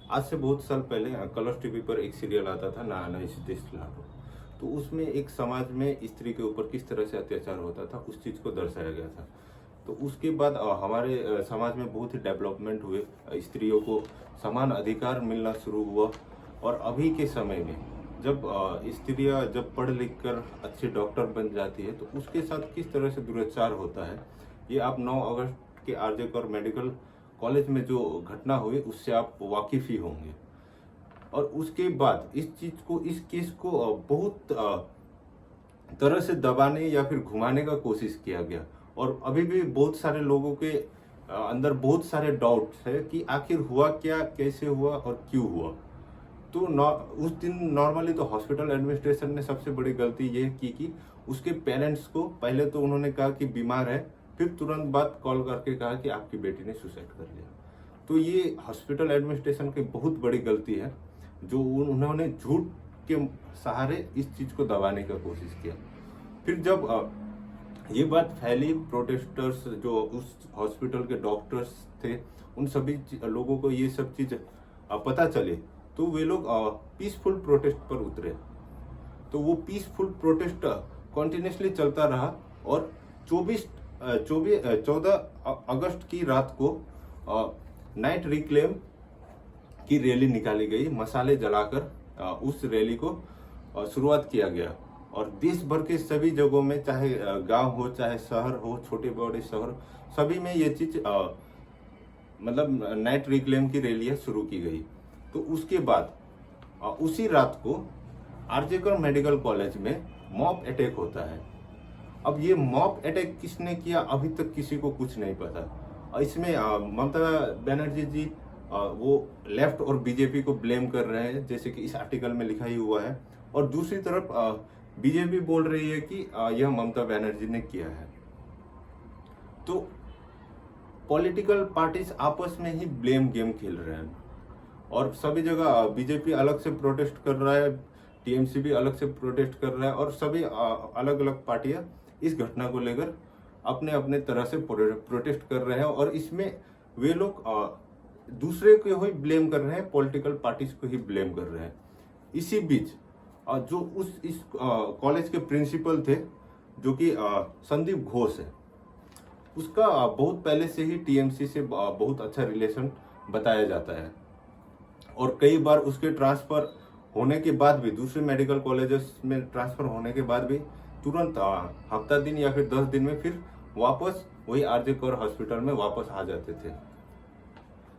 आज से बहुत साल पहले कलर्स टीवी पर एक सीरियल आता था ना ना इस देश लाडो। तो उसमें एक समाज में स्त्री के ऊपर किस तरह से अत्याचार होता था उस चीज़ को दर्शाया गया था। तो उसके बाद हमारे समाज में बहुत ही डेवलपमेंट हुए। स्त्रियों को समान अधिकार मिलना शुरू हुआ। और अभी के समय में जब स्त्रियां जब पढ़ लिख कर अच्छे डॉक्टर बन जाती है तो उसके साथ किस तरह से दुराचार होता है, ये आप 9 अगस्त के आरजे कर मेडिकल कॉलेज में जो घटना हुई उससे आप वाकिफ ही होंगे। और उसके बाद इस केस को बहुत तरह से दबाने या फिर घुमाने का कोशिश किया गया। और अभी भी बहुत सारे लोगों के अंदर बहुत सारे डाउट्स है कि आखिर हुआ क्या, कैसे हुआ और क्यों हुआ। तो उस दिन नॉर्मली तो हॉस्पिटल एडमिनिस्ट्रेशन ने सबसे बड़ी गलती ये की कि उसके पेरेंट्स को पहले तो उन्होंने कहा कि बीमार है, फिर तुरंत बाद कॉल करके कहा कि आपकी बेटी ने सुसाइड कर लिया। तो ये हॉस्पिटल एडमिनिस्ट्रेशन की बहुत बड़ी गलती है जो उन्होंने झूठ के सहारे इस चीज को दबाने का कोशिश किया। फिर जब ये बात फैली, प्रोटेस्टर्स जो उस हॉस्पिटल के डॉक्टर्स थे उन सभी लोगों को ये सब चीज पता चले, तो वे लोग पीसफुल प्रोटेस्ट पर उतरे। तो वो पीसफुल प्रोटेस्ट कंटिन्यूसली चलता रहा। और 14 अगस्त की रात को नाइट रिक्लेम की रैली निकाली गई। मसाले जलाकर उस रैली को शुरुआत किया गया। और देश भर के सभी जगहों में, चाहे गांव हो चाहे शहर हो, छोटे बड़े शहर, सभी में ये चीज मतलब नाइट रिक्लेम की रैलियां शुरू की गई। तो उसके बाद उसी रात को आरजे कर मेडिकल कॉलेज में मॉब अटैक होता है। अब ये मॉब अटैक किसने किया अभी तक किसी को कुछ नहीं पता। और इसमें ममता बनर्जी जी वो लेफ्ट और बीजेपी को ब्लेम कर रहे हैं, जैसे कि इस आर्टिकल में लिखा ही हुआ है। और दूसरी तरफ बीजेपी बोल रही है कि यह ममता बनर्जी ने किया है। तो पॉलिटिकल पार्टीज आपस में ही ब्लेम गेम खेल रहे हैं। और सभी जगह बीजेपी अलग से प्रोटेस्ट कर रहा है, टीएमसी भी अलग से प्रोटेस्ट कर रहा है। और सभी अलग अलग पार्टियां इस घटना को लेकर अपने अपने तरह से प्रोटेस्ट कर रहे हैं। और इसमें वे लोग दूसरे को ही ब्लेम कर रहे हैं, पॉलिटिकल पार्टीज को ही ब्लेम कर रहे हैं। इसी बीच जो इस कॉलेज के प्रिंसिपल थे, जो कि संदीप घोष है, उसका बहुत पहले से ही टीएमसी से बहुत अच्छा रिलेशन बताया जाता है। और कई बार उसके ट्रांसफर होने के बाद भी, दूसरे मेडिकल कॉलेजेस में ट्रांसफर होने के बाद भी तुरंत हफ्ता दिन या फिर 10 दिन में फिर वापस वही आरजे कर हॉस्पिटल में वापस आ जाते थे।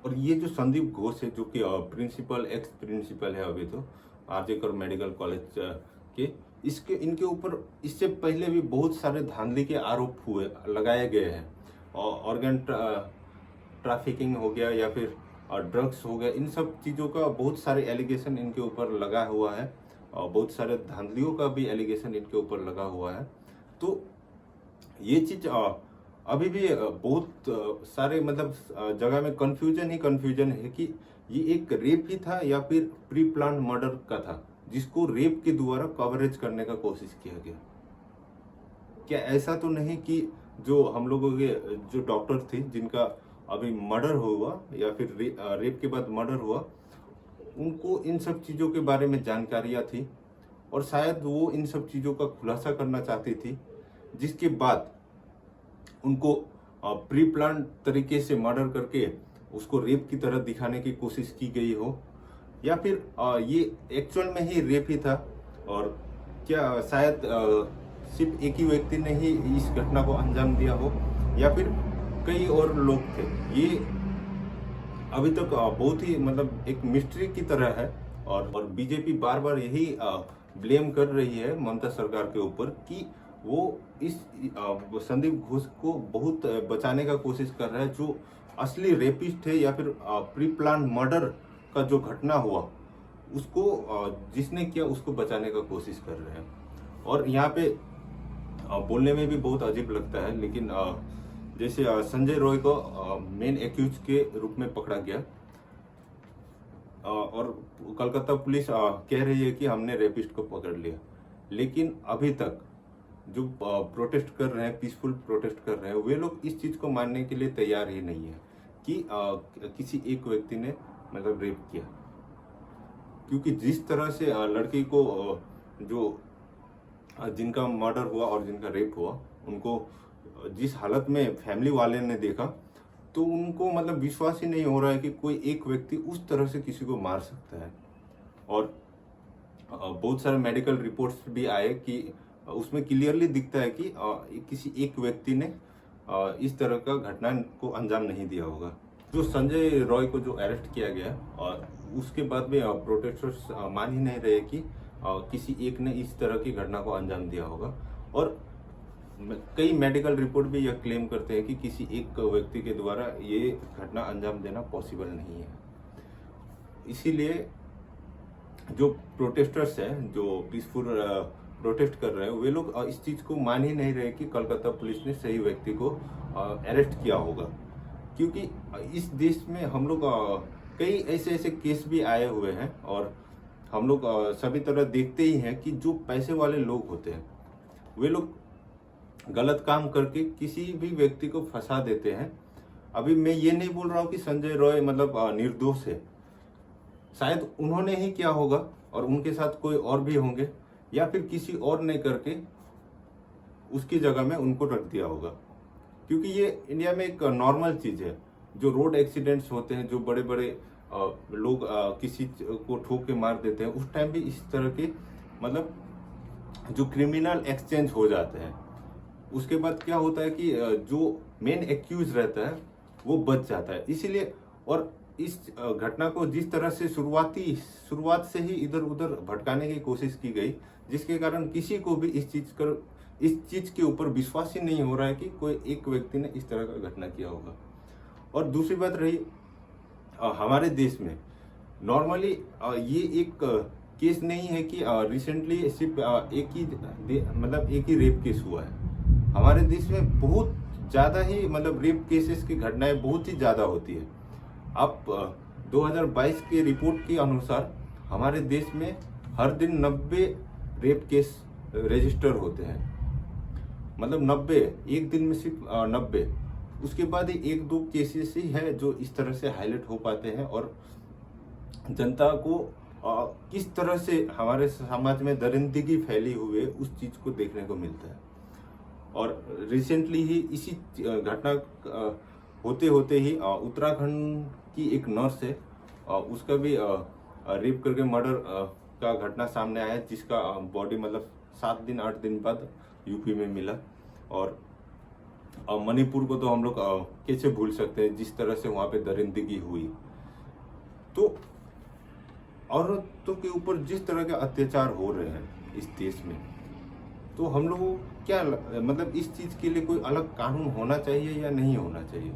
और ये जो संदीप घोष है, जो कि प्रिंसिपल एक्स प्रिंसिपल है अभी तो आरजे कर मेडिकल कॉलेज के, इनके ऊपर इससे पहले भी बहुत सारे धांधली के आरोप लगाए गए हैं। और ऑर्गन ट्रैफिकिंग हो गया या फिर ड्रग्स हो गया, इन सब चीज़ों का बहुत सारे एलिगेशन इनके ऊपर लगा हुआ है। और बहुत सारे धांधलियों का भी एलिगेशन इनके ऊपर लगा हुआ है। तो ये चीज़ अभी भी बहुत सारे मतलब जगह में कंफ्यूजन है कि ये एक रेप ही था या फिर प्री प्लान मर्डर का था, जिसको रेप के द्वारा कवरेज करने का कोशिश किया गया। क्या ऐसा तो नहीं कि जो हम लोगों के जो डॉक्टर थे जिनका अभी मर्डर हुआ या फिर रेप के बाद मर्डर हुआ, उनको इन सब चीज़ों के बारे में जानकारियाँ थी और शायद वो इन सब चीज़ों का खुलासा करना चाहती थी, जिसके बाद उनको प्री प्लान तरीके से मर्डर करके उसको रेप की तरह दिखाने की कोशिश की गई हो, या फिर ये एक्चुअल में ही रेप ही था। और क्या शायद सिर्फ एक ही व्यक्ति ने ही इस घटना को अंजाम दिया हो या फिर कई और लोग थे, ये अभी तक बहुत ही मतलब एक मिस्ट्री की तरह है। और बीजेपी बार बार यही ब्लेम कर रही है ममता सरकार के ऊपर कि वो इस संदीप घोष को बहुत बचाने का कोशिश कर रहा है। जो असली रेपिस्ट है या फिर प्री प्लान मर्डर का जो घटना हुआ उसको जिसने किया उसको बचाने का कोशिश कर रहे हैं। और यहाँ पे बोलने में भी बहुत अजीब लगता है, लेकिन जैसे संजय रॉय को मेन एक्यूज के रूप में पकड़ा गया और कलकत्ता पुलिस कह रही है कि हमने रेपिस्ट को पकड़ लिया, लेकिन अभी तक जो प्रोटेस्ट कर रहे हैं, पीसफुल प्रोटेस्ट कर रहे हैं, वे लोग इस चीज को मानने के लिए तैयार ही नहीं है कि किसी एक व्यक्ति ने मतलब रेप किया। क्योंकि जिस तरह से लड़की को जो जिनका मर्डर हुआ और जिनका रेप हुआ, उनको जिस हालत में फैमिली वाले ने देखा, तो उनको मतलब विश्वास ही नहीं हो रहा है कि कोई एक व्यक्ति उस तरह से किसी को मार सकता है। और बहुत सारे मेडिकल रिपोर्ट्स भी आए कि उसमें क्लियरली दिखता है कि किसी एक व्यक्ति ने इस तरह का घटना को अंजाम नहीं दिया होगा। जो संजय रॉय को जो अरेस्ट किया गया, और उसके बाद भी प्रोटेस्टर्स मान ही नहीं रहे कि किसी एक ने इस तरह की घटना को अंजाम दिया होगा। और कई मेडिकल रिपोर्ट भी यह क्लेम करते हैं कि किसी एक व्यक्ति के द्वारा ये घटना अंजाम देना पॉसिबल नहीं है। इसीलिए जो प्रोटेस्टर्स हैं, जो पीसफुल प्रोटेस्ट कर रहे हैं, वे लोग इस चीज को मान ही नहीं रहे कि कोलकाता पुलिस ने सही व्यक्ति को अरेस्ट किया होगा। क्योंकि इस देश में हम लोग कई ऐसे ऐसे केस भी आए हुए हैं, और हम लोग सभी तरह देखते ही हैं कि जो पैसे वाले लोग होते हैं, वे लोग गलत काम करके किसी भी व्यक्ति को फंसा देते हैं। अभी मैं ये नहीं बोल रहा हूँ कि संजय रॉय मतलब निर्दोष है, शायद उन्होंने ही किया होगा और उनके साथ कोई और भी होंगे, या फिर किसी और ने करके उसकी जगह में उनको रख दिया होगा। क्योंकि ये इंडिया में एक नॉर्मल चीज है। जो रोड एक्सीडेंट्स होते हैं, जो बड़े बड़े लोग किसी को ठोक के मार देते हैं, उस टाइम भी इस तरह के मतलब जो क्रिमिनल एक्सचेंज हो जाते हैं। उसके बाद क्या होता है कि जो मेन एक्यूज रहता है वो बच जाता है। इसीलिए और इस घटना को जिस तरह से शुरुआत से ही इधर उधर भटकाने की कोशिश की गई, जिसके कारण किसी को भी इस चीज के ऊपर विश्वास ही नहीं हो रहा है कि कोई एक व्यक्ति ने इस तरह का घटना किया होगा। और दूसरी बात रही हमारे देश में नॉर्मली ये एक केस नहीं है कि रिसेंटली सिर्फ एक ही रेप केस हुआ है। हमारे देश में बहुत ज्यादा ही मतलब रेप केसेस की घटनाएं बहुत ही ज्यादा होती है। अब 2022 के रिपोर्ट के अनुसार हमारे देश में हर दिन 90 रेप केस रजिस्टर होते हैं। मतलब 90, एक दिन में सिर्फ 90। उसके बाद एक दो केसेस ही है जो इस तरह से हाईलाइट हो पाते हैं, और जनता को किस तरह से हमारे समाज में दरिंदगी फैली हुई है उस चीज को देखने को मिलता है। और रिसेंटली ही इसी घटना होते होते ही उत्तराखंड की एक नर्स है, उसका भी रेप करके मर्डर का घटना सामने आया, जिसका बॉडी मतलब 7 दिन 8 दिन बाद यूपी में मिला। और मणिपुर को तो हम लोग कैसे भूल सकते हैं, जिस तरह से वहां पे दरिंदगी हुई। तो औरतों के ऊपर जिस तरह के अत्याचार हो रहे हैं इस देश में, तो हम लोग क्या मतलब इस चीज के लिए कोई अलग कानून होना चाहिए या नहीं होना चाहिए?